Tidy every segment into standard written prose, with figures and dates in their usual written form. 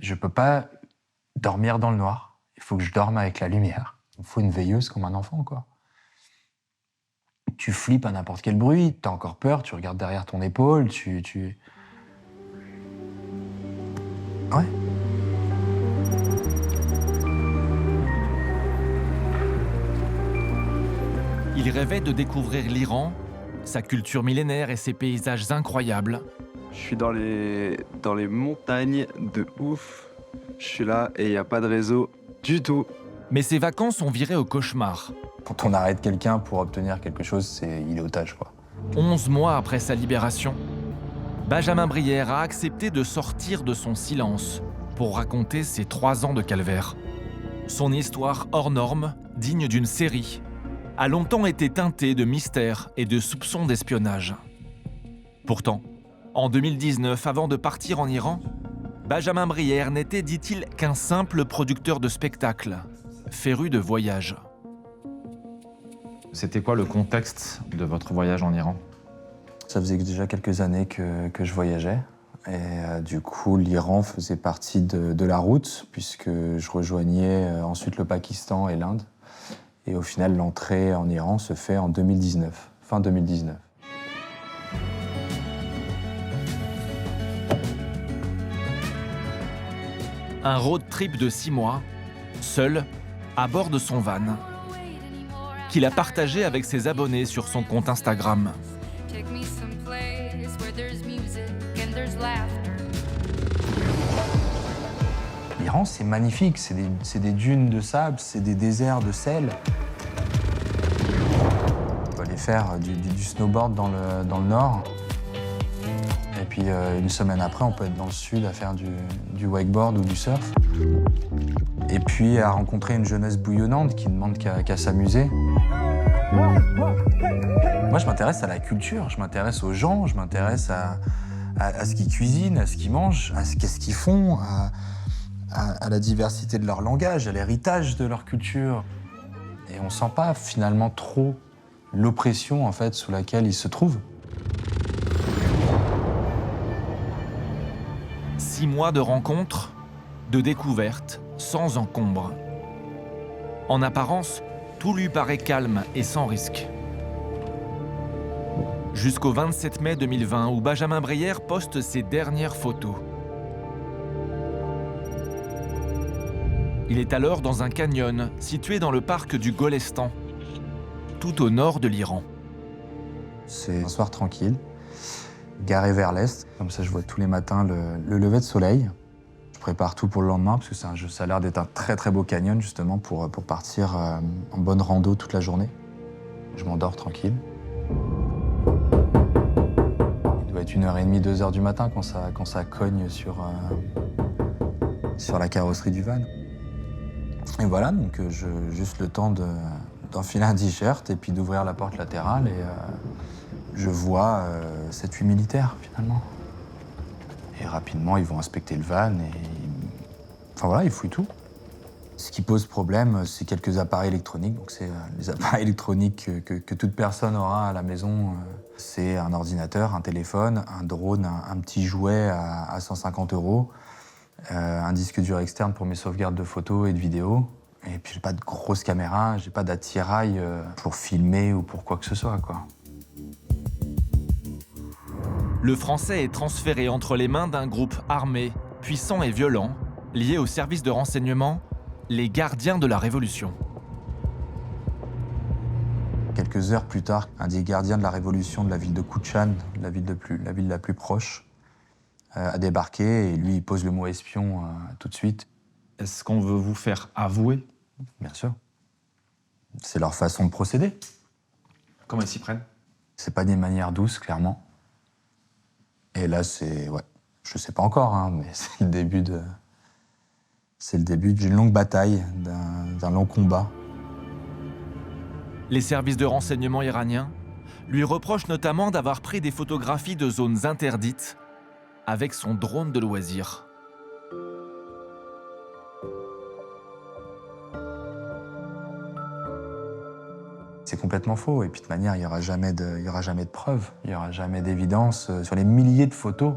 je peux pas dormir dans le noir. Il faut que je dorme avec la lumière. Il me faut une veilleuse comme un enfant, quoi. Tu flippes à n'importe quel bruit, t'as encore peur, tu regardes derrière ton épaule, Ouais. Il rêvait de découvrir l'Iran, sa culture millénaire et ses paysages incroyables. Je suis dans les montagnes de ouf. Je suis là et il n'y a pas de réseau du tout. Mais ses vacances ont viré au cauchemar. Quand on arrête quelqu'un pour obtenir quelque chose, il est otage, quoi. 11 mois après sa libération, Benjamin Brière a accepté de sortir de son silence pour raconter ses 3 ans de calvaire. Son histoire hors norme, digne d'une série, a longtemps été teintée de mystères et de soupçons d'espionnage. Pourtant, en 2019, avant de partir en Iran, Benjamin Brière n'était, dit-il, qu'un simple producteur de spectacles, féru de voyages. C'était quoi le contexte de votre voyage en Iran? Ça faisait déjà quelques années que je voyageais. Et du coup, l'Iran faisait partie de la route, puisque je rejoignais ensuite le Pakistan et l'Inde. Et au final, l'entrée en Iran se fait en 2019, fin 2019. Un road trip de 6 mois, seul, à bord de son van, qu'il a partagé avec ses abonnés sur son compte Instagram. L'Iran, c'est magnifique, c'est des dunes de sable, c'est des déserts de sel. On peut aller faire du snowboard dans le nord. Et puis une semaine après, on peut être dans le sud à faire du wakeboard ou du surf. Et puis à rencontrer une jeunesse bouillonnante qui ne demande qu'à s'amuser. Moi, je m'intéresse à la culture, je m'intéresse aux gens, je m'intéresse à ce qu'ils cuisinent, à ce qu'ils mangent, qu'est-ce qu'ils font, à la diversité de leur langage, à l'héritage de leur culture. Et on sent pas finalement trop l'oppression en fait sous laquelle ils se trouvent. 6 mois de rencontres, de découvertes, sans encombre. En apparence, tout lui paraît calme et sans risque. Jusqu'au 27 mai 2020, où Benjamin Brière poste ses dernières photos. Il est alors dans un canyon situé dans le parc du Golestan, tout au nord de l'Iran. C'est un soir tranquille, garé vers l'est. Comme ça, je vois tous les matins le lever de soleil. Je prépare tout pour le lendemain, parce que ça a l'air d'être un très très beau canyon, justement, pour partir en bonne rando toute la journée. Je m'endors tranquille. Il doit être 1h30, 2h du matin quand ça cogne sur la carrosserie du van. Et voilà, donc juste le temps d'enfiler un t-shirt et puis d'ouvrir la porte latérale et je vois 7-8 militaires finalement. Et rapidement, ils vont inspecter le van et enfin voilà, ils fouillent tout. Ce qui pose problème, c'est quelques appareils électroniques. Donc c'est les appareils électroniques que toute personne aura à la maison. C'est un ordinateur, un téléphone, un drone, un petit jouet à 150 €. Un disque dur externe pour mes sauvegardes de photos et de vidéos. Et puis j'ai pas de grosse caméra, j'ai pas d'attirail pour filmer ou pour quoi que ce soit, quoi. Le Français est transféré entre les mains d'un groupe armé, puissant et violent, lié au service de renseignement, les gardiens de la Révolution. Quelques heures plus tard, un des gardiens de la Révolution de la ville de Kouchan, la ville la plus proche, a débarqué et lui, il pose le mot espion tout de suite. Est-ce qu'on veut vous faire avouer? Bien sûr. C'est leur façon de procéder. Comment ils s'y prennent? C'est pas des manières douces, clairement. Et là, je sais pas encore, hein, mais c'est le début d'une longue bataille, d'un long combat. Les services de renseignement iraniens lui reprochent notamment d'avoir pris des photographies de zones interdites avec son drone de loisir. C'est complètement faux. Et puis de toute manière, il n'y aura jamais de preuves, il n'y aura jamais d'évidence. Sur les milliers de photos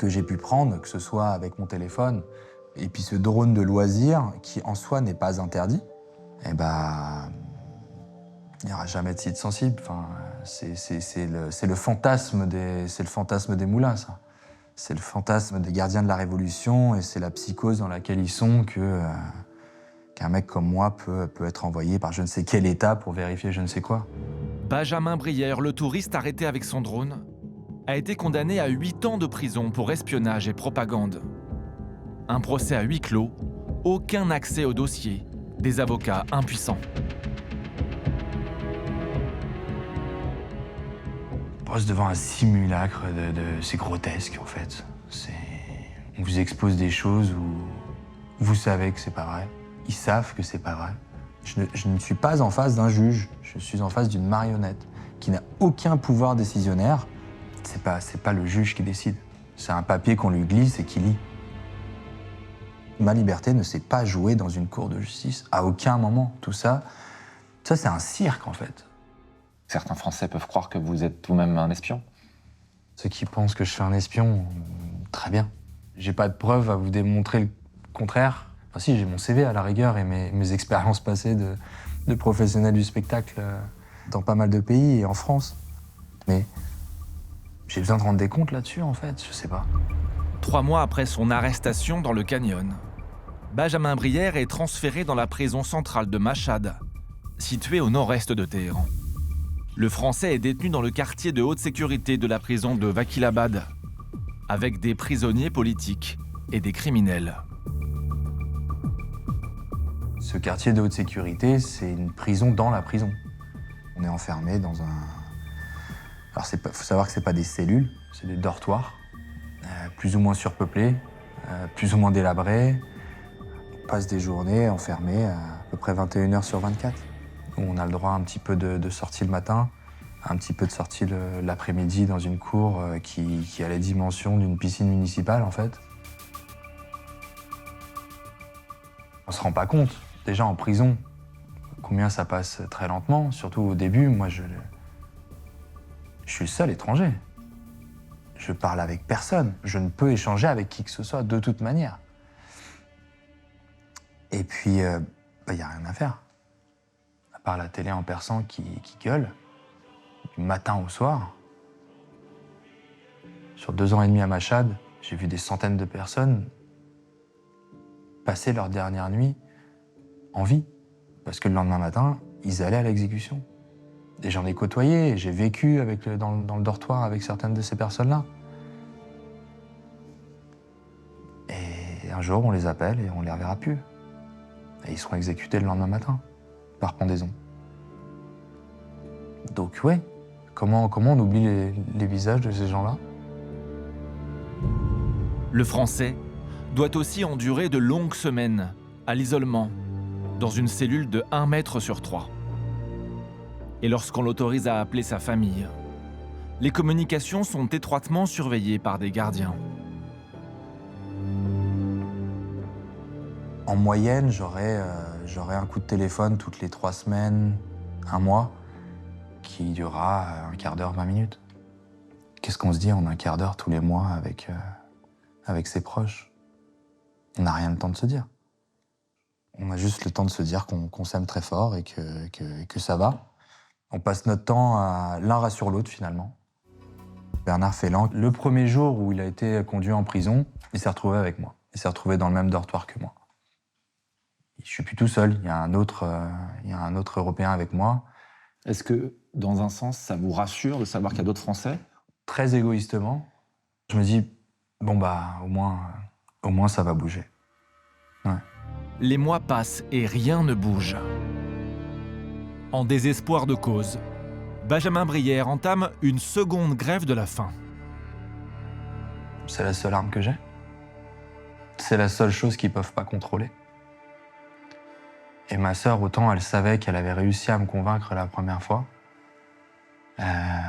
que j'ai pu prendre, que ce soit avec mon téléphone, et puis ce drone de loisir, qui en soi n'est pas interdit, eh ben, il n'y aura jamais de site sensible. Enfin, c'est le fantasme des moulins, ça. C'est le fantasme des gardiens de la Révolution, et c'est la psychose dans laquelle ils sont qu'un mec comme moi peut être envoyé par je ne sais quel état pour vérifier je ne sais quoi. Benjamin Brière, le touriste arrêté avec son drone, a été condamné à 8 ans de prison pour espionnage et propagande. Un procès à huis clos, aucun accès au dossier, des avocats impuissants. On passe devant un simulacre c'est grotesque en fait. On vous expose des choses où vous savez que c'est pas vrai. Ils savent que c'est pas vrai. Je ne suis pas en face d'un juge, je suis en face d'une marionnette qui n'a aucun pouvoir décisionnaire. C'est pas le juge qui décide. C'est un papier qu'on lui glisse et qui lit. Ma liberté ne s'est pas jouée dans une cour de justice à aucun moment. Tout ça, c'est un cirque en fait. Certains Français peuvent croire que vous êtes vous-même un espion. Ceux qui pensent que je suis un espion, très bien. J'ai pas de preuves à vous démontrer le contraire. Enfin si, j'ai mon CV à la rigueur et mes expériences passées de professionnel du spectacle dans pas mal de pays et en France. Mais j'ai besoin de rendre des comptes là-dessus en fait, je sais pas. 3 mois après son arrestation dans le canyon, Benjamin Brière est transféré dans la prison centrale de Machhad, située au nord-est de Téhéran. Le Français est détenu dans le quartier de haute sécurité de la prison de Vakilabad, avec des prisonniers politiques et des criminels. Ce quartier de haute sécurité, c'est une prison dans la prison. On est enfermé dans un... Alors, faut savoir que c'est pas des cellules, c'est des dortoirs, plus ou moins surpeuplés, plus ou moins délabrés. On passe des journées enfermés à peu près 21 heures sur 24. Où on a le droit à un petit peu de sortie le matin, un petit peu de sortie l'après-midi dans une cour qui a les dimensions d'une piscine municipale, en fait. On se rend pas compte, déjà en prison, combien ça passe très lentement. Surtout au début, moi, je suis le seul étranger. Je parle avec personne. Je ne peux échanger avec qui que ce soit de toute manière. Et puis, y a rien à faire. À part la télé en persan qui gueule, du matin au soir. Sur 2 ans et demi à Machhad, j'ai vu des centaines de personnes passer leur dernière nuit en vie. Parce que le lendemain matin, ils allaient à l'exécution. Et j'en ai côtoyé, j'ai vécu dans le dortoir avec certaines de ces personnes-là. Et un jour, on les appelle et on les reverra plus. Et ils seront exécutés le lendemain matin, par pendaison. Donc ouais, comment on oublie les visages de ces gens-là? Le Français doit aussi endurer de longues semaines à l'isolement, dans une cellule de 1 mètre sur 3. Et lorsqu'on l'autorise à appeler sa famille, les communications sont étroitement surveillées par des gardiens. En moyenne, j'aurais un coup de téléphone toutes les 3 semaines, 1 mois, qui durera un quart d'heure, 20 minutes. Qu'est-ce qu'on se dit en un quart d'heure tous les mois avec ses proches? On n'a rien le temps de se dire. On a juste le temps de se dire qu'on s'aime très fort et que ça va. On passe notre temps l'un rassure l'autre, finalement. Bernard Féland, le premier jour où il a été conduit en prison, il s'est retrouvé avec moi. Il s'est retrouvé dans le même dortoir que moi. Je suis plus tout seul, il y a un autre Européen avec moi. Est-ce que, dans un sens, ça vous rassure de savoir qu'il y a d'autres Français? Très égoïstement, je me dis, bon bah, au moins ça va bouger. Ouais. Les mois passent et rien ne bouge. En désespoir de cause, Benjamin Brière entame une seconde grève de la faim. C'est la seule arme que j'ai. C'est la seule chose qu'ils peuvent pas contrôler. Et ma sœur, autant elle savait qu'elle avait réussi à me convaincre la première fois,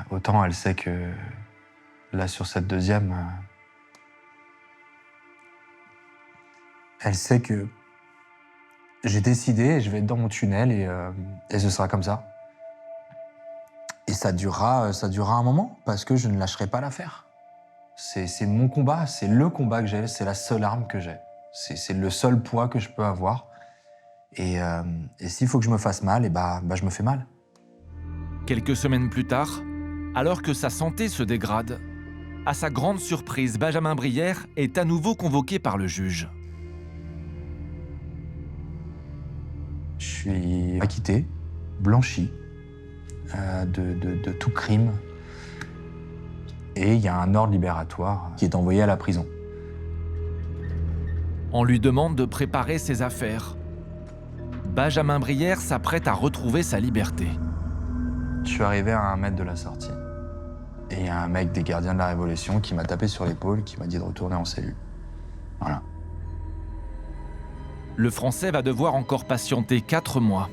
autant elle sait que là, sur cette deuxième, elle sait que j'ai décidé et je vais être dans mon tunnel et ce sera comme ça. Et ça durera un moment parce que je ne lâcherai pas l'affaire. C'est mon combat, c'est le combat que j'ai, c'est la seule arme que j'ai. C'est le seul poids que je peux avoir. Et s'il faut que je me fasse mal, je me fais mal. Quelques semaines plus tard, alors que sa santé se dégrade, à sa grande surprise, Benjamin Brière est à nouveau convoqué par le juge. Je suis acquitté, blanchi de tout crime. Et il y a un ordre libératoire qui est envoyé à la prison. On lui demande de préparer ses affaires. Benjamin Brière s'apprête à retrouver sa liberté. Je suis arrivé à 1 mètre de la sortie. Et il y a un mec des gardiens de la Révolution qui m'a tapé sur l'épaule, qui m'a dit de retourner en cellule. Voilà. Le Français va devoir encore patienter 4 mois.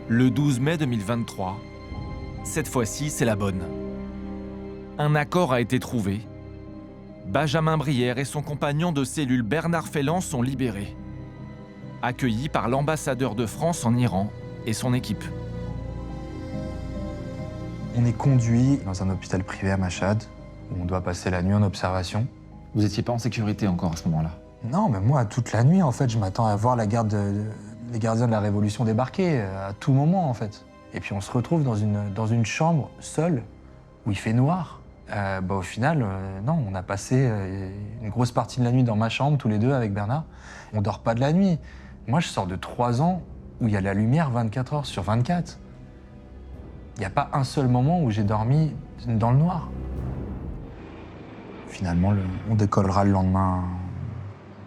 Le 12 mai 2023, cette fois-ci, c'est la bonne. Un accord a été trouvé. Benjamin Brière et son compagnon de cellule Bernard Felland sont libérés, accueillis par l'ambassadeur de France en Iran et son équipe. On est conduit dans un hôpital privé à Machhad, où on doit passer la nuit en observation. Vous n'étiez pas en sécurité encore à ce moment-là? Non, mais moi, toute la nuit, en fait, je m'attends à voir les gardiens de la Révolution débarquer, à tout moment, en fait. Et puis on se retrouve dans une chambre, seule, où il fait noir. Au final, non, on a passé une grosse partie de la nuit dans ma chambre, tous les deux, avec Bernard. On dort pas de la nuit. Moi, je sors de 3 ans où il y a la lumière 24 heures sur 24. Il n'y a pas un seul moment où j'ai dormi dans le noir. Finalement, on décollera le lendemain,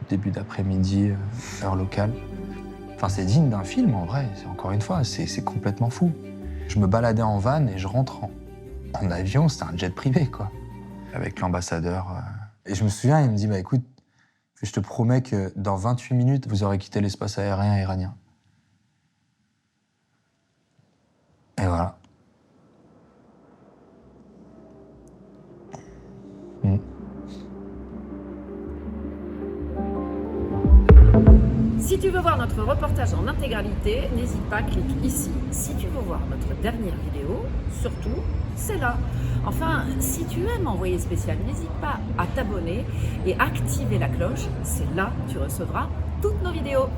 début d'après-midi, heure locale. Enfin, c'est digne d'un film, en vrai. Encore une fois, c'est complètement fou. Je me baladais en van et je rentre en avion, c'était un jet privé, quoi. Avec l'ambassadeur. Et je me souviens, il me dit, écoute, je te promets que dans 28 minutes, vous aurez quitté l'espace aérien iranien. Et voilà. Si tu veux voir notre reportage en intégralité, n'hésite pas, clique ici. Si tu veux voir notre dernière vidéo, surtout, c'est là. Enfin, si tu aimes Envoyé spécial, n'hésite pas à t'abonner et activer la cloche. C'est là que tu recevras toutes nos vidéos.